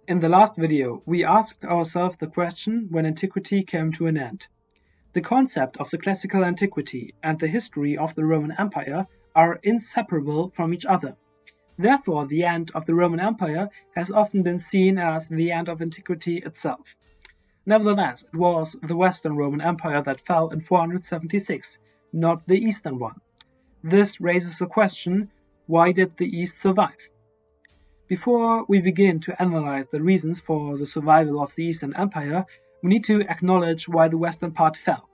In the last video, we asked ourselves the question when antiquity came to an end. The concept of the classical antiquity and the history of the Roman Empire are inseparable from each other. Therefore, the end of the Roman Empire has often been seen as the end of antiquity itself. Nevertheless, it was the Western Roman Empire that fell in 476, not the Eastern one. This raises the question, why did the East survive? Before we begin to analyze the reasons for the survival of the Eastern Empire, we need to acknowledge why the Western part fell.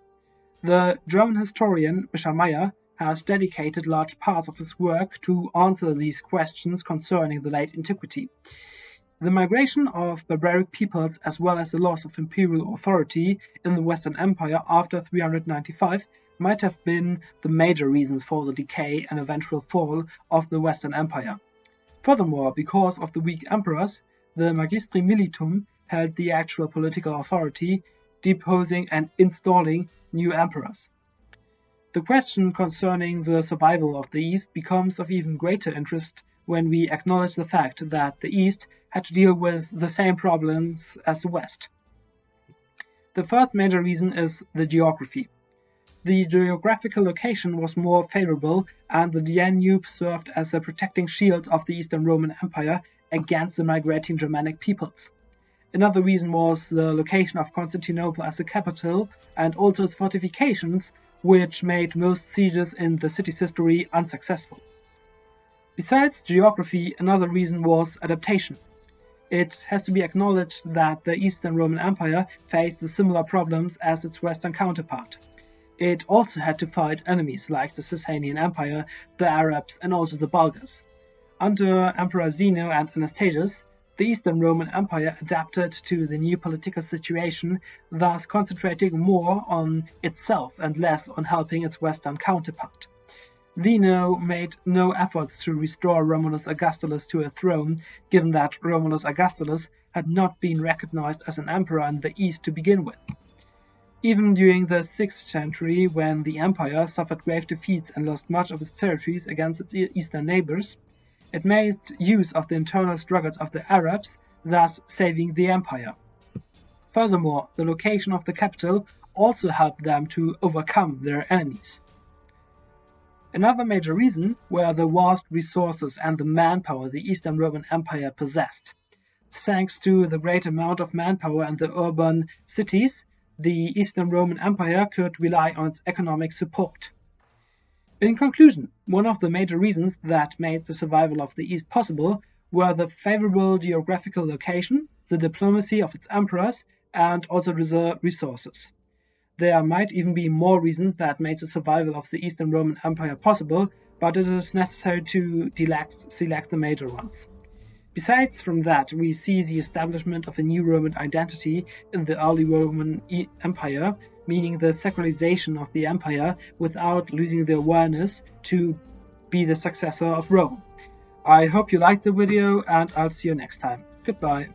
The German historian Meyer has dedicated large parts of his work to answer these questions concerning the late antiquity. The migration of barbaric peoples as well as the loss of imperial authority in the Western Empire after 395 might have been the major reasons for the decay and eventual fall of the Western Empire. Furthermore, because of the weak emperors, the magistri militum held the actual political authority, deposing and installing new emperors. The question concerning the survival of the East becomes of even greater interest when we acknowledge the fact that the East had to deal with the same problems as the West. The first major reason is the geography. The geographical location was more favorable, and the Danube served as a protecting shield of the Eastern Roman Empire against the migrating Germanic peoples. Another reason was the location of Constantinople as the capital and also its fortifications, which made most sieges in the city's history unsuccessful. Besides geography, another reason was adaptation. It has to be acknowledged that the Eastern Roman Empire faced the similar problems as its Western counterpart. It also had to fight enemies like the Sasanian Empire, the Arabs, and also the Bulgars. Under Emperor Zeno and Anastasius, the Eastern Roman Empire adapted to the new political situation, thus concentrating more on itself and less on helping its Western counterpart. Zeno made no efforts to restore Romulus Augustulus to a throne, given that Romulus Augustulus had not been recognized as an emperor in the East to begin with. Even during the 6th century, when the empire suffered grave defeats and lost much of its territories against its eastern neighbors, it made use of the internal struggles of the Arabs, thus saving the empire. Furthermore, the location of the capital also helped them to overcome their enemies. Another major reason were the vast resources and the manpower the Eastern Roman Empire possessed. Thanks to the great amount of manpower in the urban cities, the Eastern Roman Empire could rely on its economic support. In conclusion, one of the major reasons that made the survival of the East possible were the favorable geographical location, the diplomacy of its emperors, and also the resources. There might even be more reasons that made the survival of the Eastern Roman Empire possible, but it is necessary to select the major ones. Besides from that, we see the establishment of a new Roman identity in the early Roman Empire, meaning the sacralization of the empire without losing the awareness to be the successor of Rome. I hope you liked the video, and I'll see you next time. Goodbye.